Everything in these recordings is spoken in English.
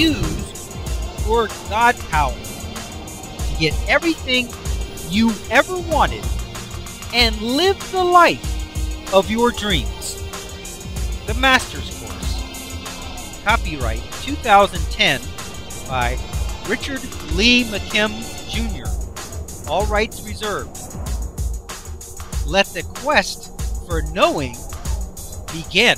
use your God power to get everything you ever wanted and live the life of your dreams. The Master's Course. Copyright 2010 by Richard Lee McKim Jr. All rights reserved. Let the quest for knowing begin.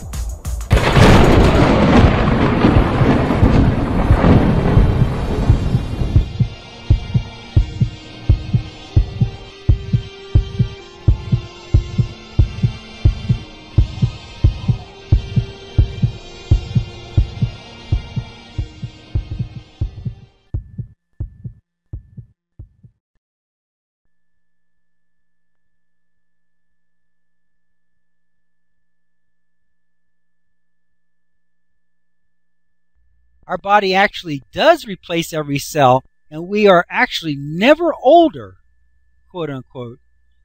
Our body actually does replace every cell, and we are actually never older, quote unquote,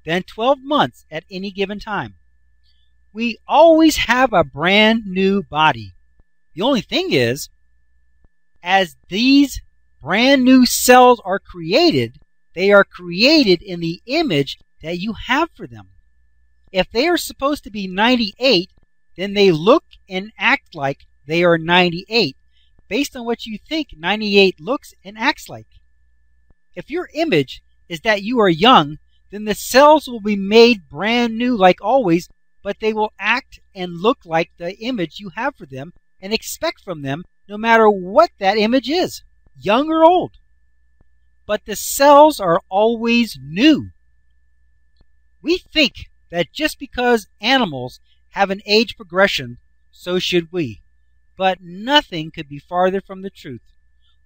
than 12 months at any given time. We always have a brand new body. The only thing is, as these brand new cells are created, they are created in the image that you have for them. If they are supposed to be 98, then they look and act like they are 98. Based on what you think 98 looks and acts like. If your image is that you are young, then the cells will be made brand new like always, but they will act and look like the image you have for them and expect from them no matter what that image is, young or old. But the cells are always new. We think that just because animals have an age progression, so should we. But nothing could be farther from the truth.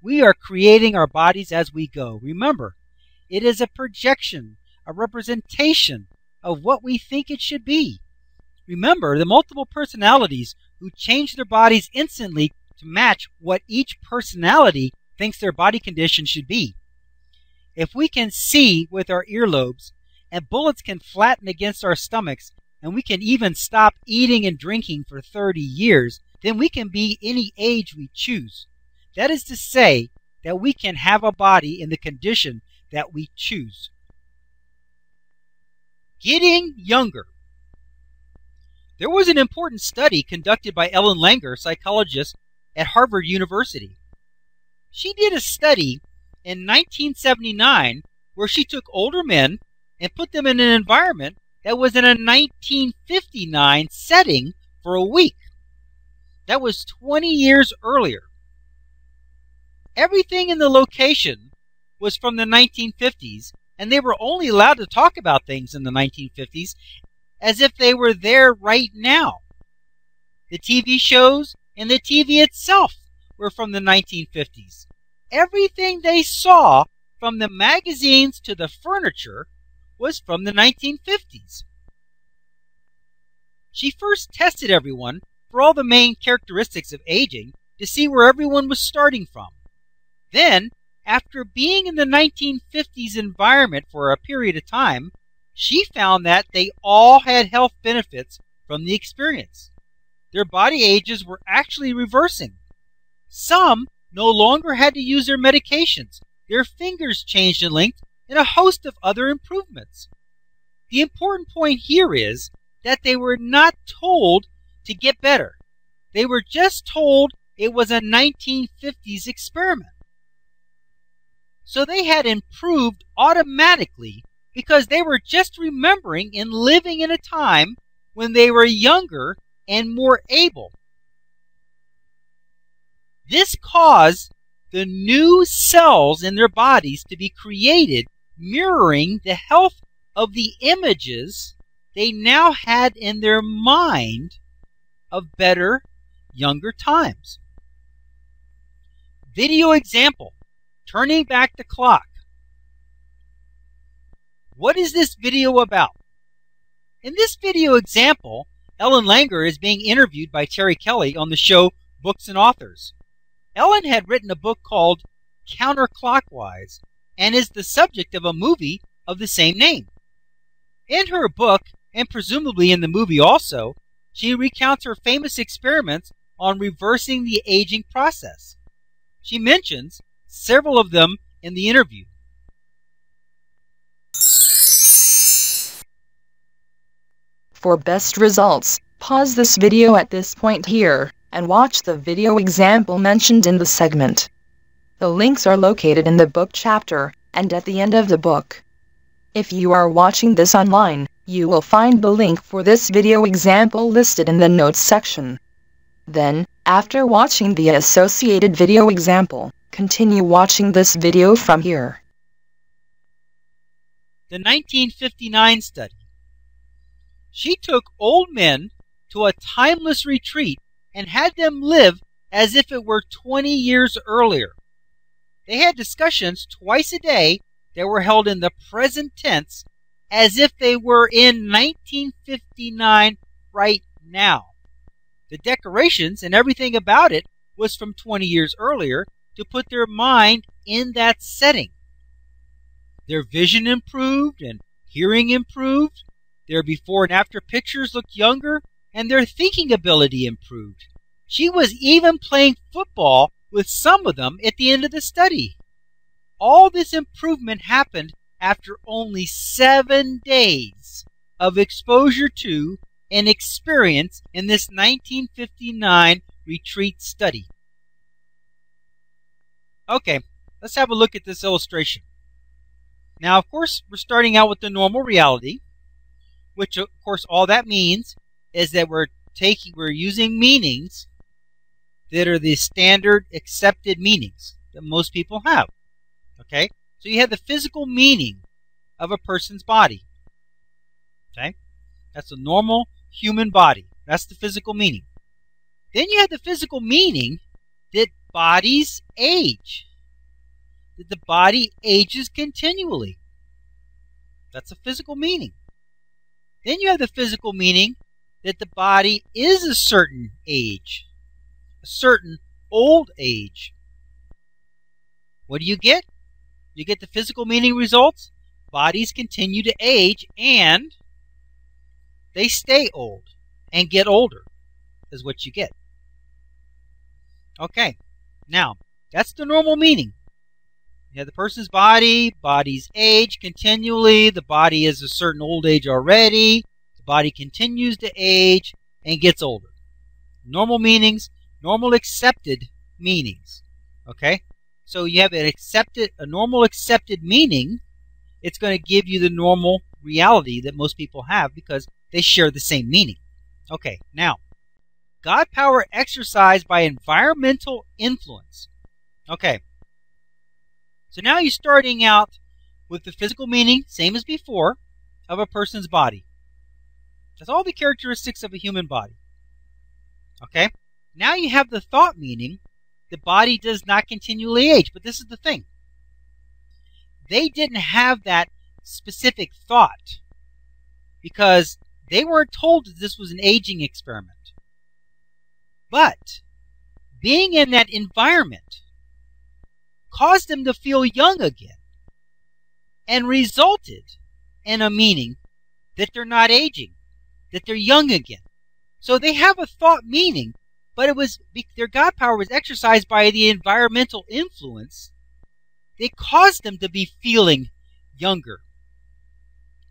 We are creating our bodies as we go. Remember, it is a projection, a representation of what we think it should be. Remember, the multiple personalities who change their bodies instantly to match what each personality thinks their body condition should be. If we can see with our earlobes, and bullets can flatten against our stomachs, and we can even stop eating and drinking for 30 years, then we can be any age we choose. That is to say, that we can have a body in the condition that we choose. Getting younger. There was an important study conducted by Ellen Langer, psychologist at Harvard University. She did a study in 1979 where she took older men and put them in an environment that was in a 1959 setting for a week. That was 20 years earlier. Everything in the location was from the 1950s, and they were only allowed to talk about things in the 1950s as if they were there right now. The TV shows and the TV itself were from the 1950s. Everything they saw, from the magazines to the furniture, was from the 1950s. She first tested everyone for all the main characteristics of aging to see where everyone was starting from. Then, after being in the 1950s environment for a period of time, she found that they all had health benefits from the experience. Their body ages were actually reversing. Some no longer had to use their medications. Their fingers changed in length and a host of other improvements. The important point here is that they were not told to get better. They were just told it was a 1950s experiment. So they had improved automatically because they were just remembering and living in a time when they were younger and more able. This caused the new cells in their bodies to be created mirroring the health of the images they now had in their mind of better, younger times. Video example, turning back the clock. What is this video about? In this video example, Ellen Langer is being interviewed by Terry Kelly on the show Books and Authors. Ellen had written a book called Counterclockwise and is the subject of a movie of the same name. In her book, and presumably in the movie also, she recounts her famous experiments on reversing the aging process. She mentions several of them in the interview. For best results, pause this video at this point here, and watch the video example mentioned in the segment. The links are located in the book chapter, and at the end of the book. If you are watching this online, you will find the link for this video example listed in the notes section. Then, after watching the associated video example, continue watching this video from here. The 1959 study. She took old men to a timeless retreat and had them live as if it were 20 years earlier. They had discussions twice a day that were held in the present tense as if they were in 1959 right now. The decorations and everything about it was from 20 years earlier to put their mind in that setting. Their vision improved and hearing improved. Their before and after pictures looked younger, and their thinking ability improved. She was even playing football with some of them at the end of the study. All this improvement happened after only 7 days of exposure to and experience in this 1959 retreat study. Okay, let's have a look at this illustration. Now, of course, we're starting out with the normal reality, which, of course, all that means is that we're using meanings that are the standard accepted meanings that most people have. Okay? So you have the physical meaning of a person's body. Okay? That's a normal human body. That's the physical meaning. Then you have the physical meaning that bodies age. That the body ages continually. That's a physical meaning. Then you have the physical meaning that the body is a certain age, a certain old age. What do you get? You get the physical meaning results. Bodies continue to age and they stay old and get older is what you get. Okay, now that's the normal meaning. You have the person's body, bodies age continually, the body is a certain old age already, the body continues to age and gets older. Normal meanings, normal accepted meanings. Okay? So you have a normal accepted meaning, it's going to give you the normal reality that most people have because they share the same meaning. Okay, now, God power exercised by environmental influence. Okay. So now you're starting out with the physical meaning, same as before, of a person's body. That's all the characteristics of a human body. Okay? Now you have the thought meaning, the body does not continually age. But this is the thing. They didn't have that specific thought because they weren't told that this was an aging experiment. But being in that environment caused them to feel young again and resulted in a meaning that they're not aging, that they're young again. So they have a thought meaning, but it was their God power was exercised by the environmental influence. They caused them to be feeling younger.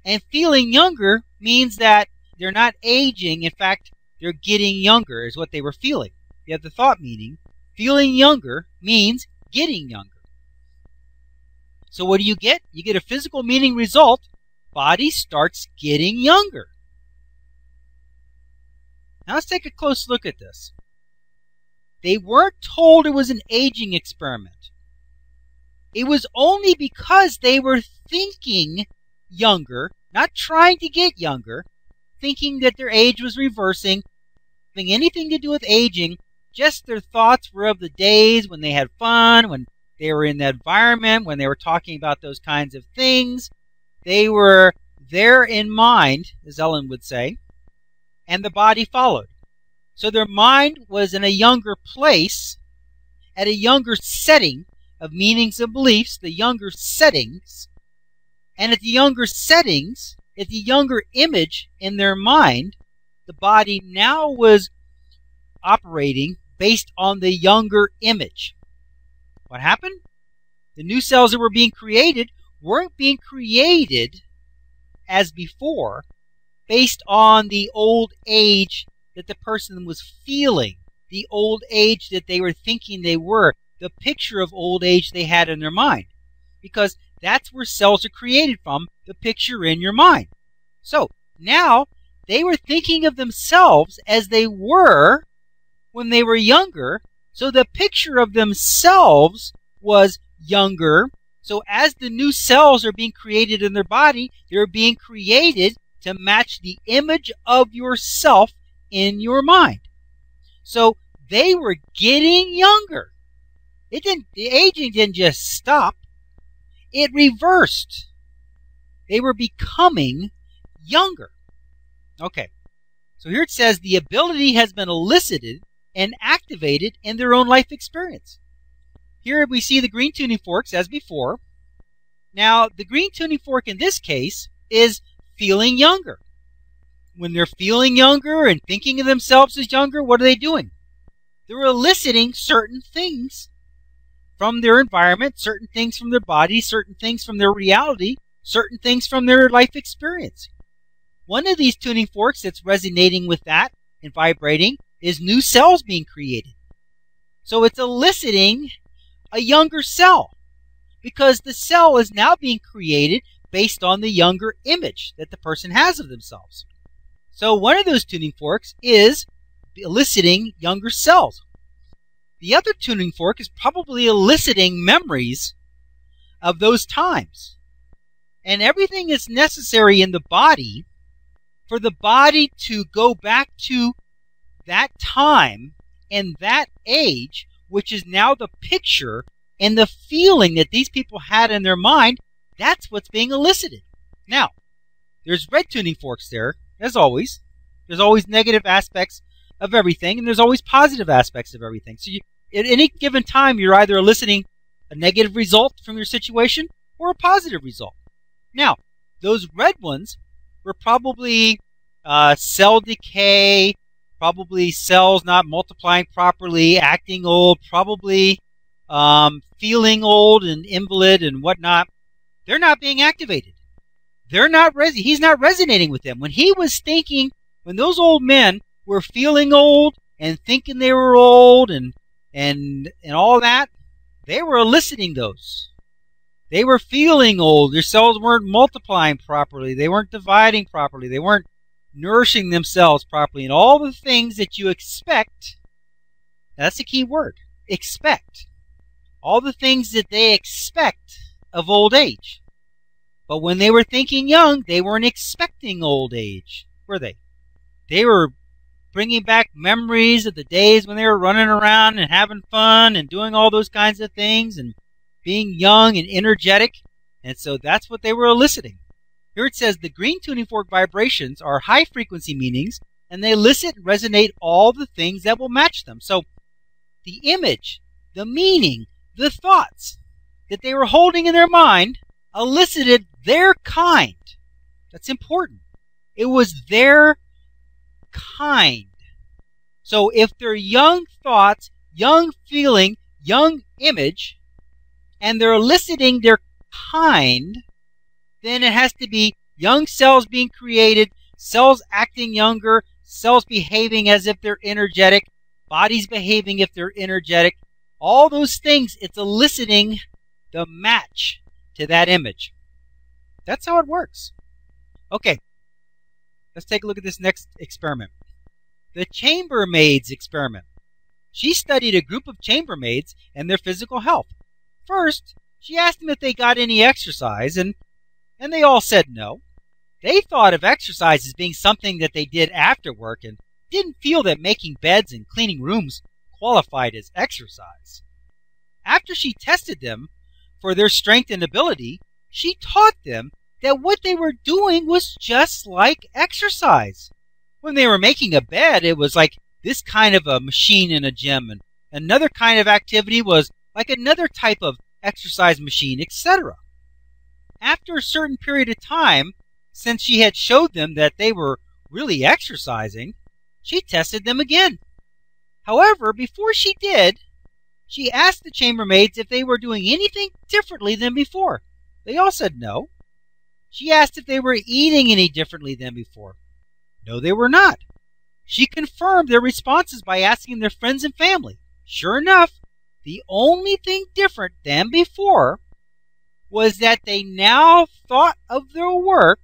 And feeling younger means that they're not aging. In fact, they're getting younger is what they were feeling. You have the thought meaning. Feeling younger means getting younger. So what do you get? You get a physical meaning result. Body starts getting younger. Now let's take a close look at this. They weren't told it was an aging experiment. It was only because they were thinking younger, not trying to get younger, thinking that their age was reversing, having anything to do with aging. Just their thoughts were of the days when they had fun, when they were in that environment, when they were talking about those kinds of things. They were there in mind, as Ellen would say, and the body followed. So their mind was in a younger place, at a younger setting of meanings and beliefs, the younger settings. And at the younger settings, at the younger image in their mind, the body now was operating based on the younger image. What happened? The new cells that were being created weren't being created as before based on the old age that the person was feeling, the old age that they were thinking they were, the picture of old age they had in their mind. Because that's where cells are created from, the picture in your mind. So now they were thinking of themselves as they were when they were younger, so the picture of themselves was younger. So as the new cells are being created in their body, they're being created to match the image of yourself in your mind. So they were getting younger. The aging didn't just stop. It reversed. They were becoming younger. Okay. So here it says the ability has been elicited and activated in their own life experience. Here we see the green tuning forks as before. Now, the green tuning fork in this case is feeling younger. When they're feeling younger and thinking of themselves as younger, what are they doing? They're eliciting certain things from their environment, certain things from their body, certain things from their reality, certain things from their life experience. One of these tuning forks that's resonating with that and vibrating is new cells being created. So it's eliciting a younger cell because the cell is now being created based on the younger image that the person has of themselves. So one of those tuning forks is eliciting younger cells. The other tuning fork is probably eliciting memories of those times. And everything is necessary in the body for the body to go back to that time and that age, which is now the picture and the feeling that these people had in their mind. That's what's being elicited. Now, there's red tuning forks there, as always. There's always negative aspects of everything, and there's always positive aspects of everything. So at any given time, you're either eliciting a negative result from your situation or a positive result. Now, those red ones were probably cell decay, probably cells not multiplying properly, acting old, probably feeling old and invalid and whatnot. They're not being activated. They're not he's not resonating with them. When he was thinking, when those old men were feeling old and thinking they were old and all that, they were eliciting those. They were feeling old. Their cells weren't multiplying properly. They weren't dividing properly. They weren't nourishing themselves properly. And all the things that you expect, that's the key word, expect. All the things that they expect of old age. But when they were thinking young, they weren't expecting old age, were they? They were bringing back memories of the days when they were running around and having fun and doing all those kinds of things and being young and energetic. And so that's what they were eliciting. Here it says the green tuning fork vibrations are high frequency meanings, and they elicit and resonate all the things that will match them. So the image, the meaning, the thoughts that they were holding in their mind elicited their kind. That's important. It was their kind. So if they're young thoughts, young feeling, young image, and they're eliciting their kind, then it has to be young cells being created, cells acting younger, cells behaving as if they're energetic, bodies behaving if they're energetic. All those things, it's eliciting the match to that image. That's how it works. Okay, let's take a look at this next experiment. The Chambermaids Experiment. She studied a group of chambermaids and their physical health. First, she asked them if they got any exercise, and they all said no. They thought of exercise as being something that they did after work and didn't feel that making beds and cleaning rooms qualified as exercise. After she tested them for their strength and ability, she taught them that what they were doing was just like exercise. When they were making a bed, it was like this kind of a machine in a gym, and another kind of activity was like another type of exercise machine, etc. After a certain period of time, since she had showed them that they were really exercising, she tested them again. However, before she did, She asked the chambermaids if they were doing anything differently than before. They all said no. She asked if they were eating any differently than before. No, they were not. She confirmed their responses by asking their friends and family. Sure enough, the only thing different than before was that they now thought of their work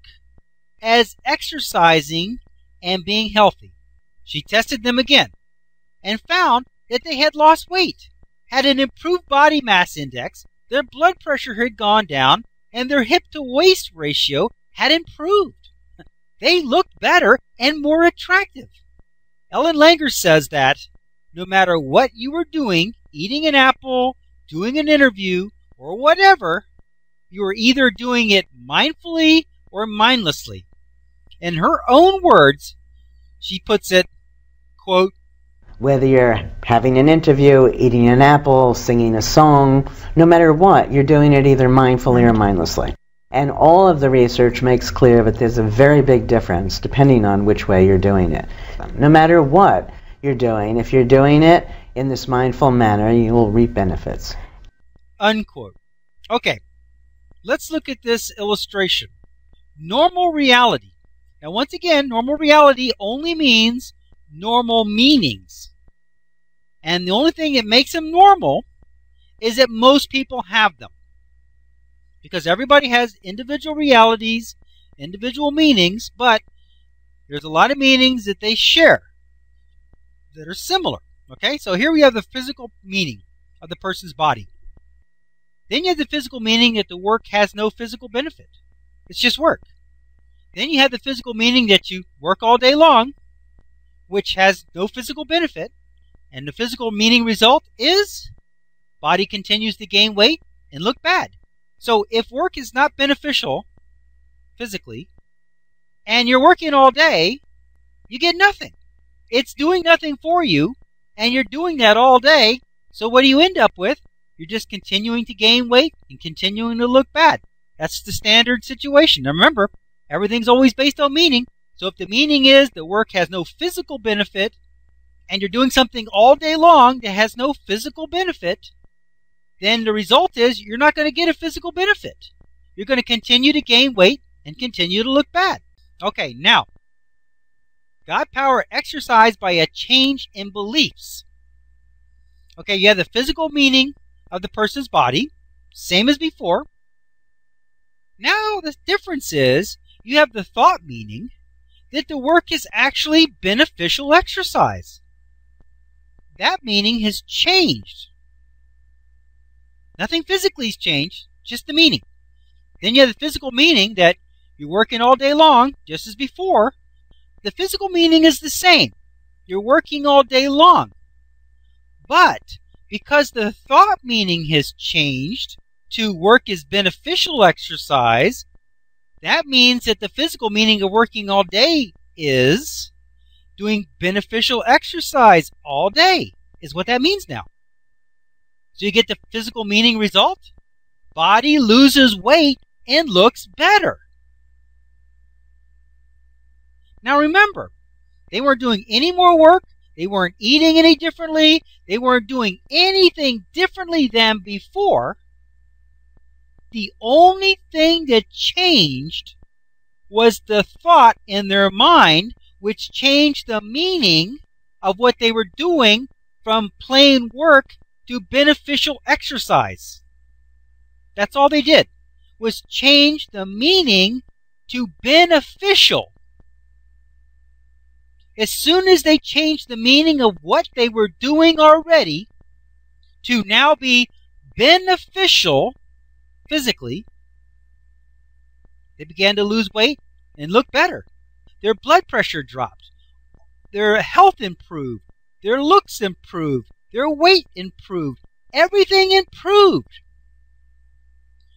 as exercising and being healthy. She tested them again and found that they had lost weight, had an improved body mass index, their blood pressure had gone down, and their hip-to-waist ratio had improved. They looked better and more attractive. Ellen Langer says that no matter what you were doing, eating an apple, doing an interview, or whatever, you are either doing it mindfully or mindlessly. In her own words, she puts it, quote, whether you're having an interview, eating an apple, singing a song, no matter what, you're doing it either mindfully or mindlessly. And all of the research makes clear that there's a very big difference depending on which way you're doing it. No matter what you're doing, if you're doing it in this mindful manner, you will reap benefits. Unquote. Okay, let's look at this illustration. Normal reality. Now, once again, normal reality only means normal meanings. And the only thing that makes them normal is that most people have them. Because everybody has individual realities, individual meanings, but there's a lot of meanings that they share that are similar. Okay, so here we have the physical meaning of the person's body. Then you have the physical meaning that the work has no physical benefit. It's just work. Then you have the physical meaning that you work all day long, which has no physical benefit. And the physical meaning result is body continues to gain weight and look bad. So if work is not beneficial physically, and you're working all day, you get nothing. It's doing nothing for you, and you're doing that all day. So what do you end up with? You're just continuing to gain weight and continuing to look bad. That's the standard situation. Now remember, everything's always based on meaning. So if the meaning is the work has no physical benefit, and you're doing something all day long that has no physical benefit, then the result is you're not going to get a physical benefit. You're going to continue to gain weight and continue to look bad. Okay, now, God power exercised by a change in beliefs. Okay, you have the physical meaning of the person's body, same as before. Now the difference is you have the thought meaning that the work is actually beneficial exercise. That meaning has changed. Nothing physically has changed, just the meaning. Then you have the physical meaning that you're working all day long, just as before. The physical meaning is the same. You're working all day long. But because the thought meaning has changed to work is beneficial exercise, that means that the physical meaning of working all day is doing beneficial exercise all day, is what that means now. So you get the physical meaning result. Body loses weight and looks better. Now remember, they weren't doing any more work. They weren't eating any differently. They weren't doing anything differently than before. The only thing that changed was the thought in their mind, which changed the meaning of what they were doing from plain work to beneficial exercise. That's all they did, was change the meaning to beneficial. As soon as they changed the meaning of what they were doing already to now be beneficial physically, they began to lose weight and look better. Their blood pressure dropped. Their health improved. Their looks improved. Their weight improved. Everything improved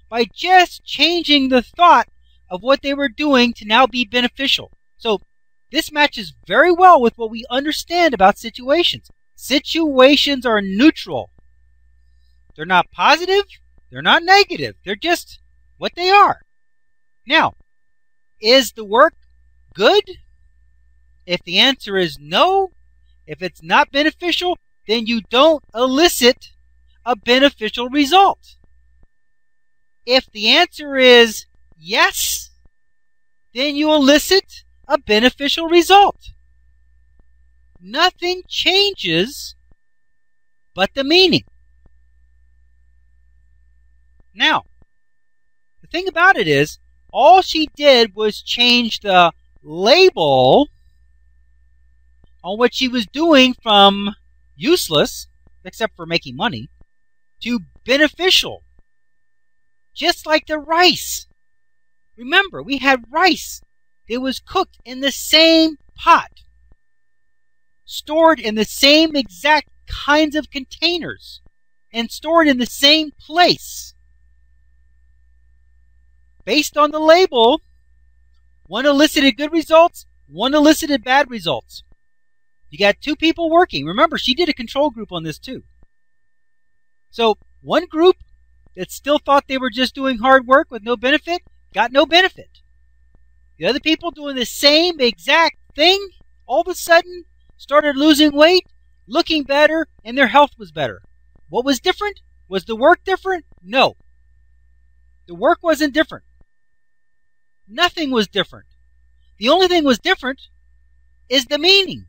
by just changing the thought of what they were doing to now be beneficial. So this matches very well with what we understand about situations. Situations are neutral. They're not positive. They're not negative. They're just what they are. Now, is the work good? If the answer is no, if it's not beneficial, then you don't elicit a beneficial result? If the answer is yes, then you elicit a beneficial result. Nothing changes but the meaning. Now, the thing about it is, all she did was change the label on what she was doing from useless, except for making money, to beneficial. Just like the rice. Remember, we had rice. It was cooked in the same pot, stored in the same exact kinds of containers, and stored in the same place. Based on the label, one elicited good results, one elicited bad results. You got two people working. Remember, she did a control group on this too. So one group that still thought they were just doing hard work with no benefit got no benefit. The other people doing the same exact thing all of a sudden started losing weight, looking better, and their health was better. What was different? Was the work different? No. The work wasn't different. Nothing was different. The only thing was different is the meaning.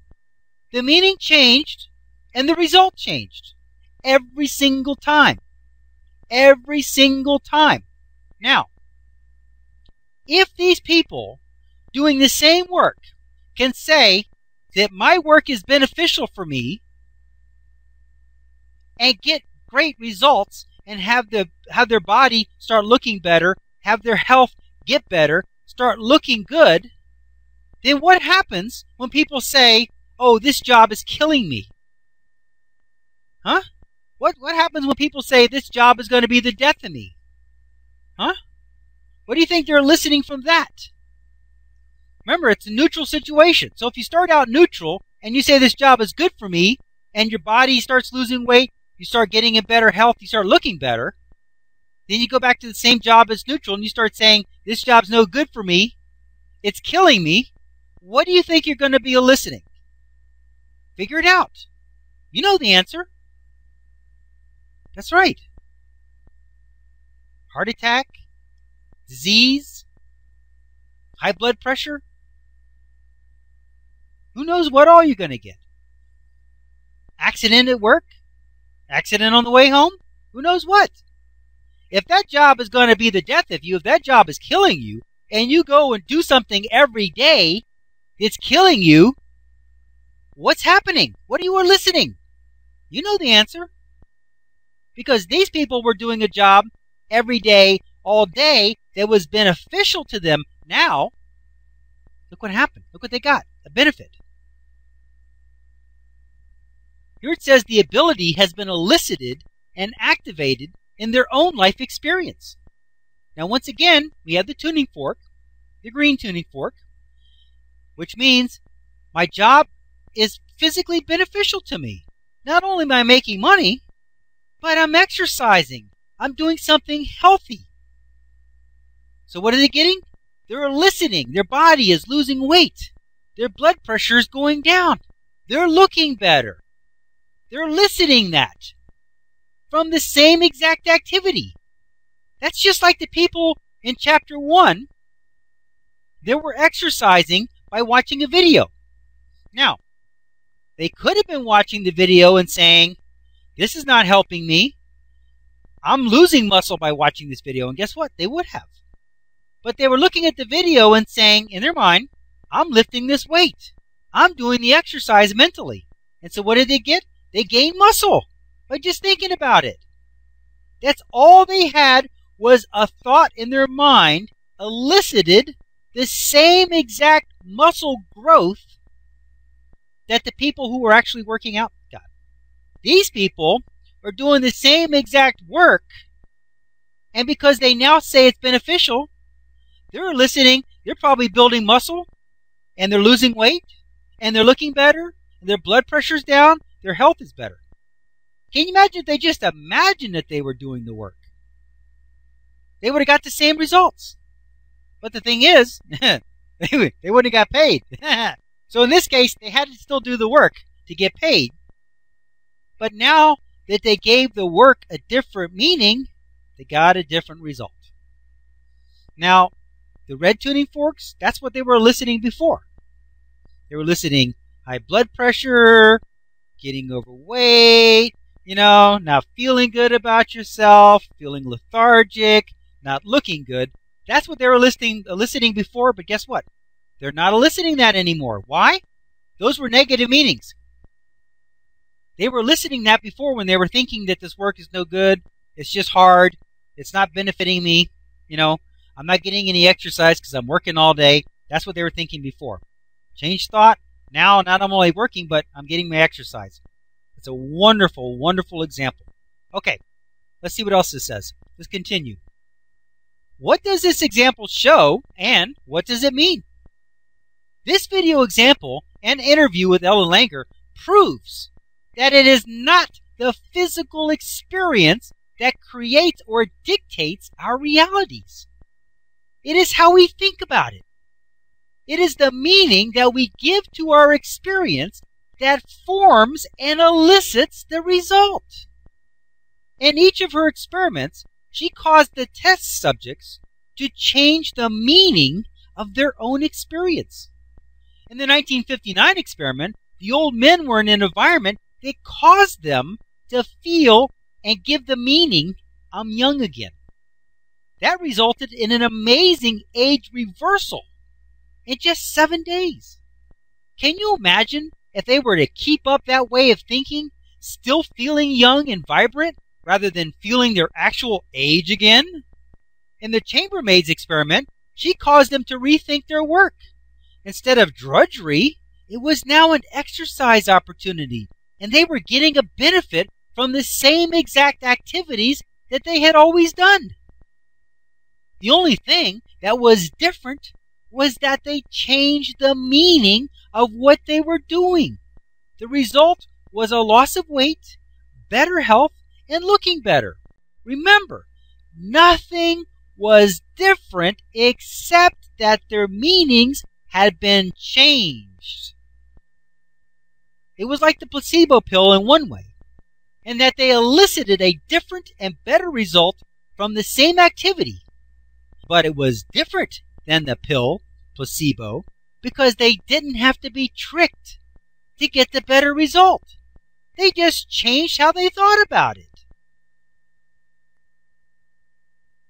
The meaning changed and the result changed. Every single time. Every single time. Now, if these people doing the same work can say that my work is beneficial for me and get great results and have their body start looking better, have their health get better, start looking good, then what happens when people say, oh, this job is killing me? Huh? What happens when people say this job is going to be the death of me? Huh? What do you think they're listening from that? Remember, it's a neutral situation. So if you start out neutral and you say this job is good for me and your body starts losing weight, you start getting in better health, you start looking better, then you go back to the same job as neutral and you start saying this job's no good for me, it's killing me. What do you think you're going to be eliciting? Figure it out. You know the answer. That's right. Heart attack, disease, high blood pressure. Who knows what all you're going to get? Accident at work? Accident on the way home? Who knows what? If that job is going to be the death of you, if that job is killing you, and you go and do something every day that's killing you, what's happening? What are you eliciting? You know the answer. Because these people were doing a job every day, all day, that was beneficial to them. Now, look what happened. Look what they got. A benefit. Here it says the ability has been elicited and activated in their own life experience. Now, once again, we have the tuning fork, the green tuning fork, which means my job is physically beneficial to me. Not only am I making money, but I'm exercising. I'm doing something healthy. So what are they getting? They're eliciting. Their body is losing weight. Their blood pressure is going down. They're looking better. They're eliciting that from the same exact activity. That's just like the people in chapter 1 that were exercising by watching a video. Now, they could have been watching the video and saying, this is not helping me. I'm losing muscle by watching this video. And guess what? They would have. But they were looking at the video and saying, in their mind, I'm lifting this weight. I'm doing the exercise mentally. And so what did they get? They gained muscle by just thinking about it. That's all they had, was a thought in their mind elicited the same exact muscle growth that the people who were actually working out got. These people are doing the same exact work, and because they now say it's beneficial, they're eliciting, they're probably building muscle, and they're losing weight, and they're looking better, and their blood pressure's down, their health is better. Can you imagine if they just imagined that they were doing the work? They would have got the same results. But the thing is, they wouldn't have got paid. So in this case, they had to still do the work to get paid. But now that they gave the work a different meaning, they got a different result. Now, the red tuning forks, that's what they were eliciting before. They were eliciting high blood pressure, getting overweight, not feeling good about yourself, feeling lethargic, not looking good. That's what they were eliciting before, but guess what? They're not eliciting that anymore. Why? Those were negative meanings. They were eliciting that before when they were thinking that this work is no good, it's just hard, it's not benefiting me, I'm not getting any exercise because I'm working all day. That's what they were thinking before. Change thought. Now, not only working, but I'm getting my exercise. It's a wonderful, wonderful example. Okay, let's see what else this says. Let's continue. What does this example show, and what does it mean? This video example and interview with Ellen Langer proves that it is not the physical experience that creates or dictates our realities. It is how we think about it. It is the meaning that we give to our experience that forms and elicits the result. In each of her experiments, she caused the test subjects to change the meaning of their own experience. In the 1959 experiment, the old men were in an environment that caused them to feel and give the meaning, I'm young again. That resulted in an amazing age reversal in just 7 days. Can you imagine if they were to keep up that way of thinking, still feeling young and vibrant, rather than feeling their actual age again? In the Chambermaids Experiment, she caused them to rethink their work. Instead of drudgery, it was now an exercise opportunity, and they were getting a benefit from the same exact activities that they had always done. The only thing that was different was that they changed the meaning of what they were doing. The result was a loss of weight, better health, and looking better. Remember, nothing was different except that their meanings had been changed. It was like the placebo pill in one way, in that they elicited a different and better result from the same activity. But it was different than the pill, placebo, because they didn't have to be tricked to get the better result. They just changed how they thought about it.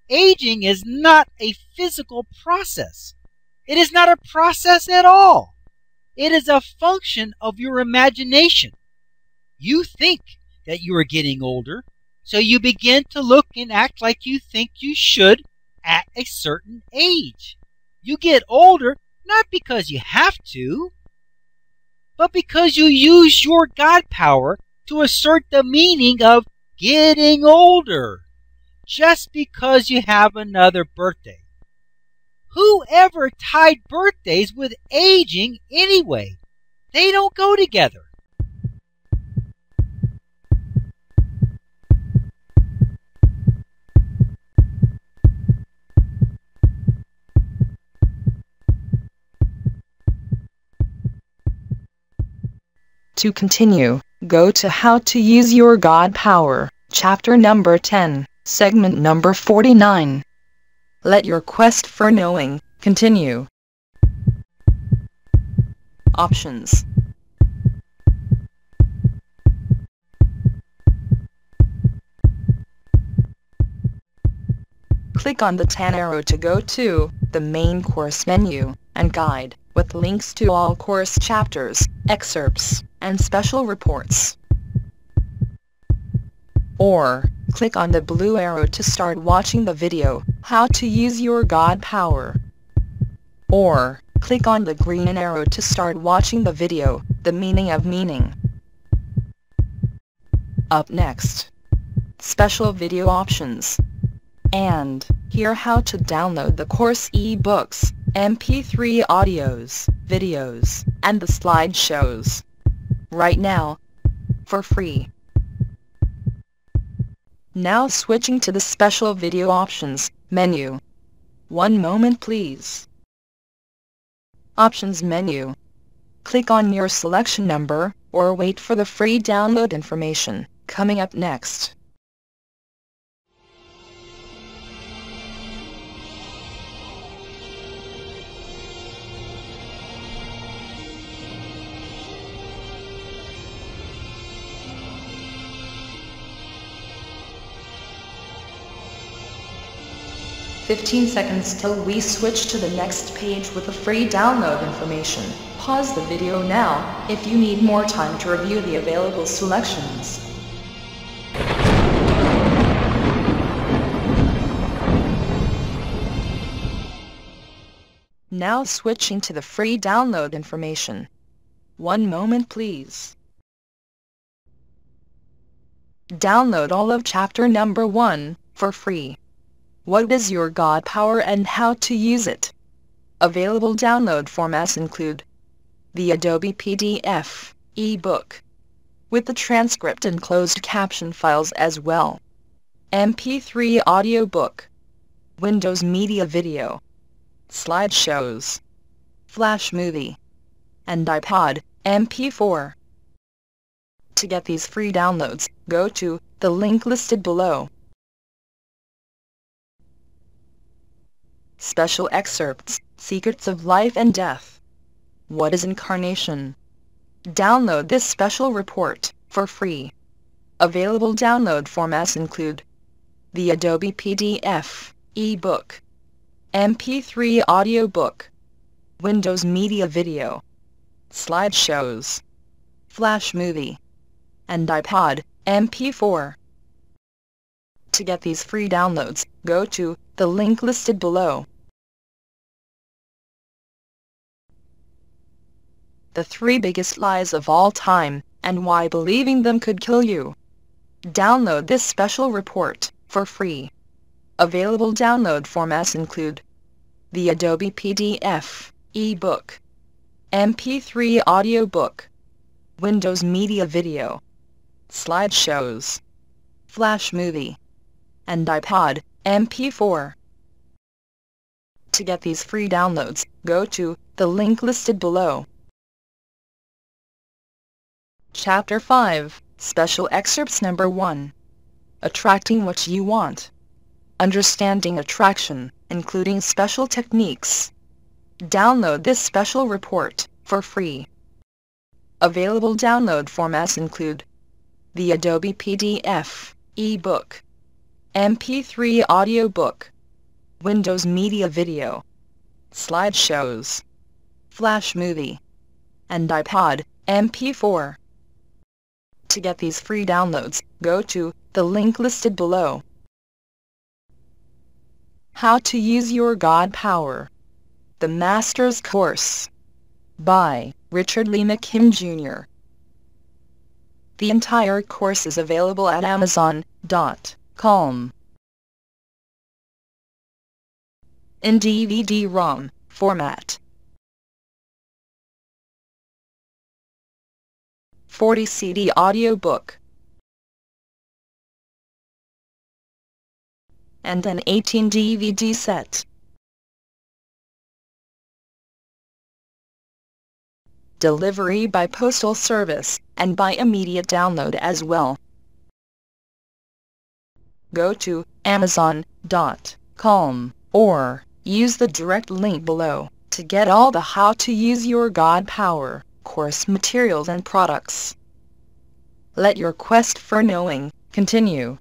Aging is not a physical process. It is not a process at all. It is a function of your imagination. You think that you are getting older, so you begin to look and act like you think you should at a certain age. You get older not because you have to, but because you use your God power to assert the meaning of getting older, just because you have another birthday. Whoever tied birthdays with aging anyway? They don't go together. To continue, go to How to Use Your God Power, chapter number 10, segment number 49. Let your quest for knowing continue. Options. Click on the tan arrow to go to the main course menu and guide, with links to all course chapters, excerpts, and special reports. Or, click on the blue arrow to start watching the video, How to Use Your God Power. Or, click on the green arrow to start watching the video, The Meaning of Meaning. Up next, special video options. And, hear how to download the course e-books, MP3 audios, videos, and the slideshows. Right now, for free. Now switching to the special video options menu. One moment please. Options menu. Click on your selection number, or wait for the free download information. Coming up next. "15 seconds till we switch to the next page with the free download information. Pause the video now if you need more time to review the available selections." Now switching to the free download information. One moment please. Download all of chapter number 1 for free. What is your God power and how to use it? Available download formats include the Adobe PDF, ebook, with the transcript and closed caption files as well, MP3 audiobook, Windows Media Video, slideshows, Flash Movie, and iPod MP4. To get these free downloads, go to the link listed below. Special Excerpts, Secrets of Life and Death. What is incarnation? Download this special report for free. Available download formats include the Adobe PDF, ebook, MP3 audiobook, Windows Media Video, slideshows, Flash Movie, and iPod MP4. To get these free downloads, go to the link listed below. The 3 biggest lies of all time, and why believing them could kill you. Download this special report for free. Available download formats include the Adobe PDF, ebook, MP3 audiobook, Windows Media Video, slideshows, Flash Movie, and iPod MP4. To get these free downloads, go to the link listed below. Chapter 5, Special Excerpts Number 1. Attracting What You Want. Understanding Attraction, including special techniques. Download this special report for free. Available download formats include the Adobe PDF, ebook, MP3 audiobook, Windows Media Video, slideshows, Flash Movie, and iPod MP4. To get these free downloads, go to the link listed below. How to Use Your God Power. The Master's Course. By Richard Lee McKim Jr. The entire course is available at Amazon.com. in DVD-ROM format. 40 CD audiobook, and an 18 DVD set. Delivery by postal service, and by immediate download as well. Go to Amazon.com, or use the direct link below, to get all the How to Use Your God Power course materials and products. Let your quest for knowing continue.